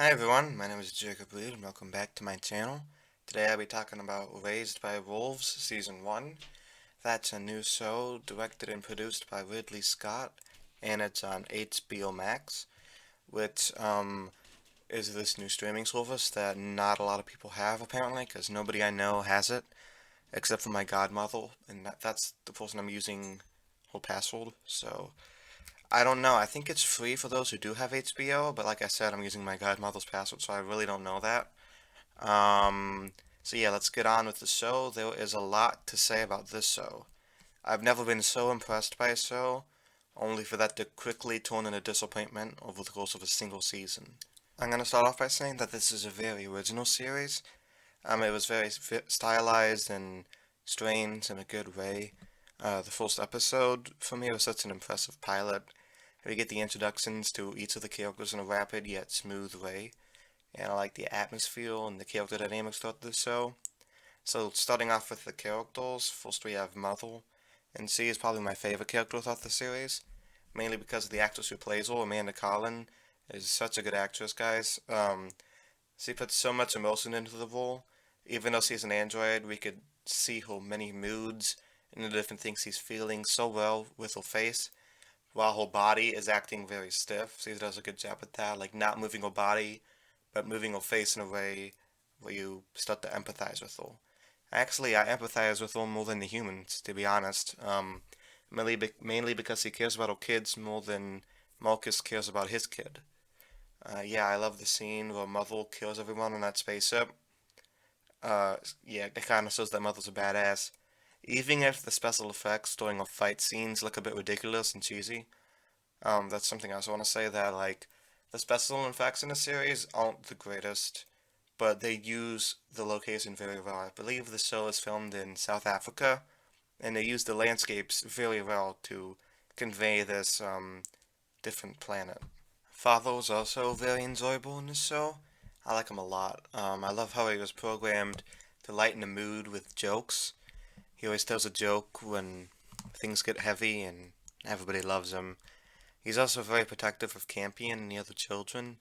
Hi everyone, my name is Jacob Reed and welcome back to my channel. Today I'll be talking about Raised by Wolves Season 1. That's a new show directed and produced by Ridley Scott and it's on HBO Max, which is this new streaming service that not a lot of people have apparently because nobody I know has it except for my godmother and that's the person I'm using whole password. So I don't know. I think it's free for those who do have HBO, but like I said, I'm using my godmother's password, so I really don't know that. Um, so yeah, let's get on with the show. There is a lot to say about this show. I've never been so impressed by a show, only for that to quickly turn into disappointment over the course of a single season. I'm gonna start off by saying that this is a very original series. It was very stylized and strange in a good way. The first episode, for me, was such an impressive pilot. We get the introductions to each of the characters in a rapid yet smooth way, and I like the atmosphere and the character dynamics throughout the show. So, starting off with the characters, first we have Mother, and she is probably my favorite character throughout the series, mainly because of the actress who plays her, Amanda Collin, is such a good actress, guys. She puts so much emotion into the role. Even though she's an android, we could see her many moods and the different things she's feeling so well with her face, while her body is acting very stiff. She does a good job with that, like not moving her body, but moving her face in a way where you start to empathize with her. Actually, I empathize with her more than the humans, to be honest. Mainly because he cares about her kids more than Marcus cares about his kid. Yeah, I love the scene where Mother kills everyone on that spaceship. Yeah, it kind of shows that Mother's a badass. Even if the special effects during her fight scenes look a bit ridiculous and cheesy, that's something I also want to say that like the special effects in the series aren't the greatest, but they use the location very well. I believe the show is filmed in South Africa, and they use the landscapes very well to convey this different planet. Father was also very enjoyable in this show. I like him a lot. I love how he was programmed to lighten the mood with jokes. He always tells a joke when things get heavy, and everybody loves him. He's also very protective of Campion and the other children,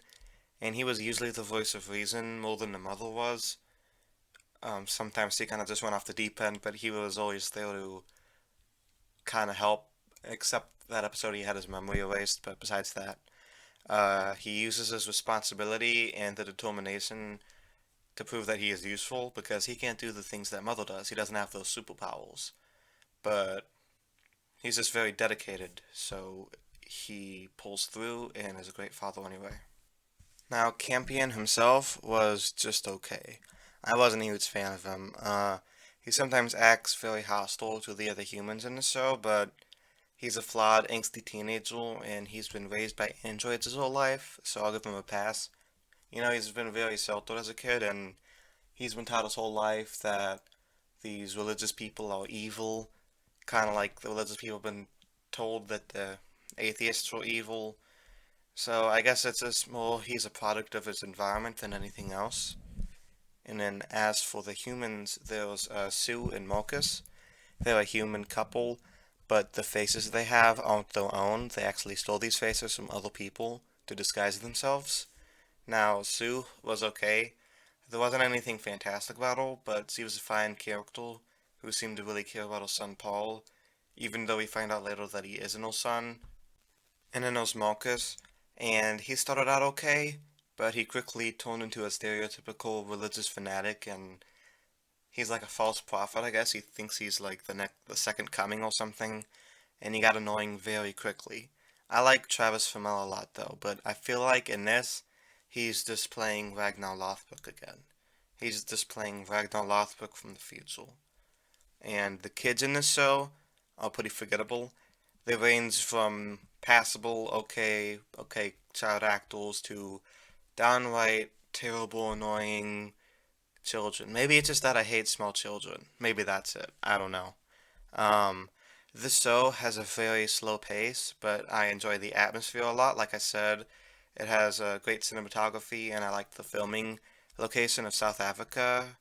and he was usually the voice of reason more than the mother was. Sometimes he kind of just went off the deep end, but he was always there to kind of help, except that episode he had his memory erased, but besides that, he uses his responsibility and the determination to prove that he is useful because he can't do the things that Mother does. He doesn't have those superpowers, but he's just very dedicated, so he pulls through and is a great father anyway. Now, Campion himself was just okay. I wasn't a huge fan of him. He sometimes acts very hostile to the other humans in the show, but he's a flawed, angsty teenager, and he's been raised by androids his whole life, so I'll give him a pass. You know, he's been very sheltered as a kid, and he's been taught his whole life that these religious people are evil, kind of like the religious people have been told that the atheists are evil. So I guess it's just more he's a product of his environment than anything else. And then as for the humans, there's Sue and Marcus. They're a human couple, but the faces they have aren't their own. They actually stole these faces from other people to disguise themselves. Now, Sue was okay. There wasn't anything fantastic about her, but she was a fine character who seemed to really care about her son Paul, even though we find out later that he isn't her son. And then there's Marcus, and he started out okay, but he quickly turned into a stereotypical religious fanatic, and he's like a false prophet, I guess. He thinks he's like the second coming or something, and he got annoying very quickly. I like Travis Fimmel a lot though, but I feel like in this, he's just playing Ragnar Lothbrok again. He's just playing Ragnar Lothbrok from the future. And the kids in this show are pretty forgettable. They range from passable, okay child actors to downright terrible, annoying children. Maybe it's just that I hate small children. Maybe that's it. I don't know. Um, this show has a very slow pace, but I enjoy the atmosphere a lot. Like I said, it has a great cinematography, and I like the filming location of South Africa,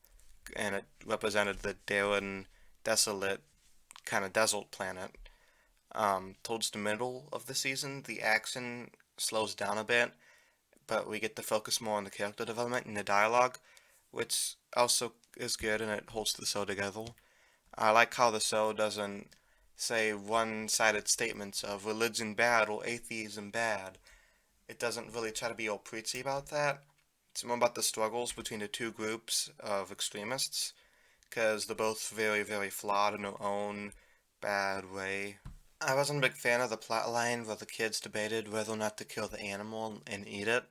and it represented the barren, desolate kind of desert planet. Towards the middle of the season, the action slows down a bit, but we get to focus more on the character development and the dialogue, which also is good and it holds the show together. I like how the show doesn't say one-sided statements of religion bad or atheism bad. It doesn't really try to be all preachy about that. It's more about the struggles between the two groups of extremists, because they're both very, very flawed in their own bad way. I wasn't a big fan of the plot line where the kids debated whether or not to kill the animal and eat it.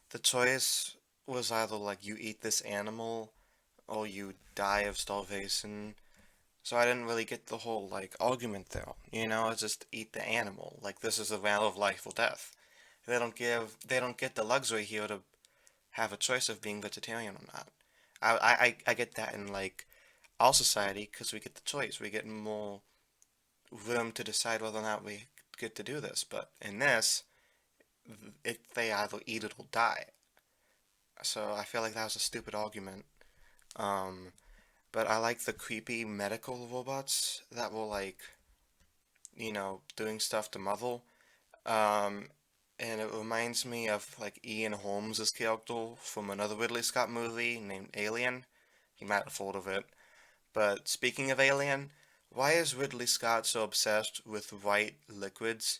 The choice was either like you eat this animal or you die of starvation. So I didn't really get the whole like argument there. It's just eat the animal. Like this is a matter of life or death. They don't get the luxury here to have a choice of being vegetarian or not. I get that in like our society because we get the choice. We get more room to decide whether or not we get to do this. But in this, they either eat it or die. So I feel like that was a stupid argument. Um, but I like the creepy medical robots that were like, doing stuff to Mother. Um, and it reminds me of like Ian Holmes' character from another Ridley Scott movie named Alien. You might have heard of it. But speaking of Alien, why is Ridley Scott so obsessed with white liquids?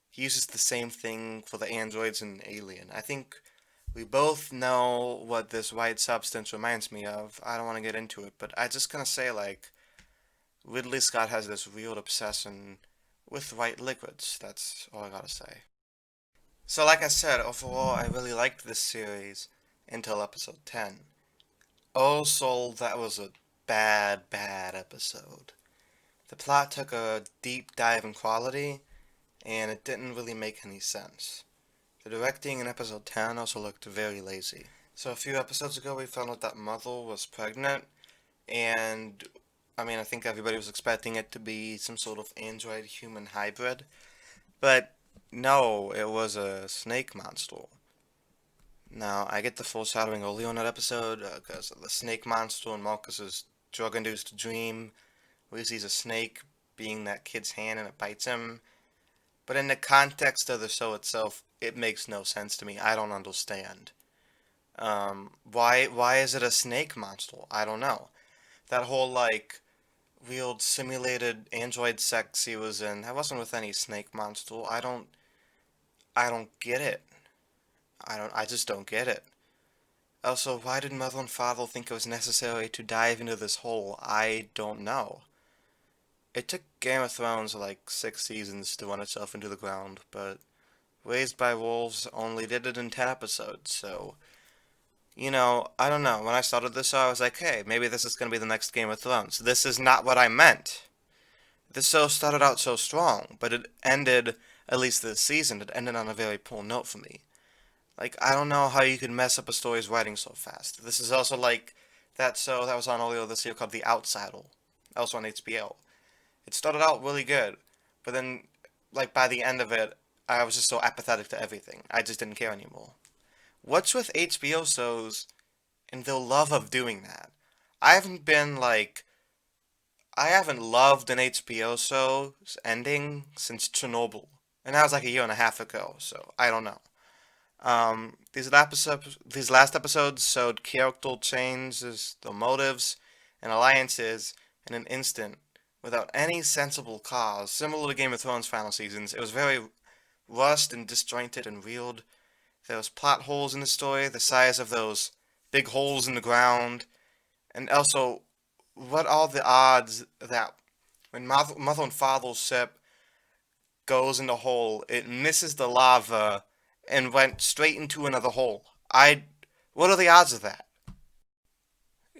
He uses the same thing for the androids in Alien. I think we both know what this white substance reminds me of. I don't want to get into it, but I just gonna say like Ridley Scott has this weird obsession with white liquids. That's all I gotta say. So like I said, overall I really liked this series until episode 10. Oh Soul, that was a bad, bad episode. The plot took a deep dive in quality, and it didn't really make any sense. The directing in episode 10 also looked very lazy. So a few episodes ago we found out that Mother was pregnant, and I think everybody was expecting it to be some sort of android-human hybrid, but no, it was a snake monster. Now, I get the foreshadowing early on that episode, because of the snake monster and Marcus's drug-induced dream, where he sees a snake being that kid's hand and it bites him. But in the context of the show itself, it makes no sense to me. I don't understand. Why is it a snake monster? I don't know. That whole like weird simulated android sex he was in, that wasn't with any snake monster. I don't get it. I just don't get it. Also, why did Mother and Father think it was necessary to dive into this hole? I don't know. It took Game of Thrones like 6 seasons to run itself into the ground, but Raised by Wolves only did it in 10 episodes, so, I don't know. When I started this show, I was like, hey, maybe this is going to be the next Game of Thrones. This is not what I meant. This show started out so strong, but it ended, at least this season, it ended on a very poor note for me. Like, I don't know how you could mess up a story's writing so fast. This is also like that show that was on earlier this year called The Outsider, also on HBO. It started out really good, but then, like, by the end of it, I was just so apathetic to everything. I just didn't care anymore. What's with HBO shows and their love of doing that? I haven't been, like, I haven't loved an HBO show's ending since Chernobyl. And that was like a year and a half ago, so I don't know. These last episodes showed character changes, the motives, and alliances in an instant, without any sensible cause. Similar to Game of Thrones final seasons, it was very rushed and disjointed and weird. There was plot holes in the story, the size of those big holes in the ground, and also, what are the odds that when Mother and Father's ship goes in the hole, it misses the lava and went straight into another hole? What are the odds of that?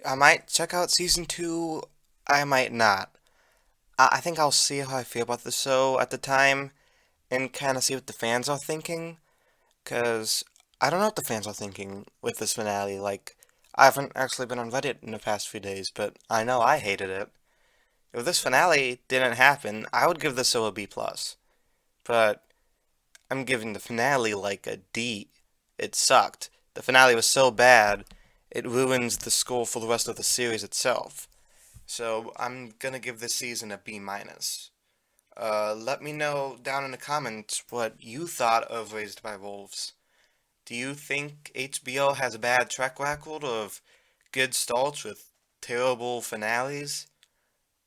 I might check out season two. I might not. I think I'll see how I feel about the show at the time and kind of see what the fans are thinking. Because I don't know what the fans are thinking with this finale. Like, I haven't actually been on Reddit in the past few days, but I know I hated it. If this finale didn't happen, I would give this show a B plus. But I'm giving the finale like a D. It sucked. The finale was so bad, it ruins the score for the rest of the series itself. So I'm gonna give this season a B minus. Let me know down in the comments what you thought of Raised by Wolves. Do you think HBO has a bad track record of good starts with terrible finales?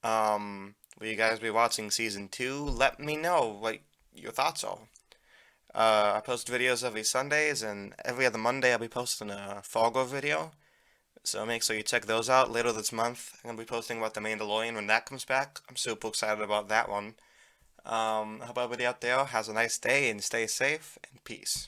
Will you guys be watching season 2? Let me know what your thoughts are. I post videos every Sundays, and every other Monday I'll be posting a Fargo video. So make sure you check those out later this month. I'm gonna be posting about The Mandalorian when that comes back. I'm super excited about that one. I hope everybody out there has a nice day and stay safe and peace.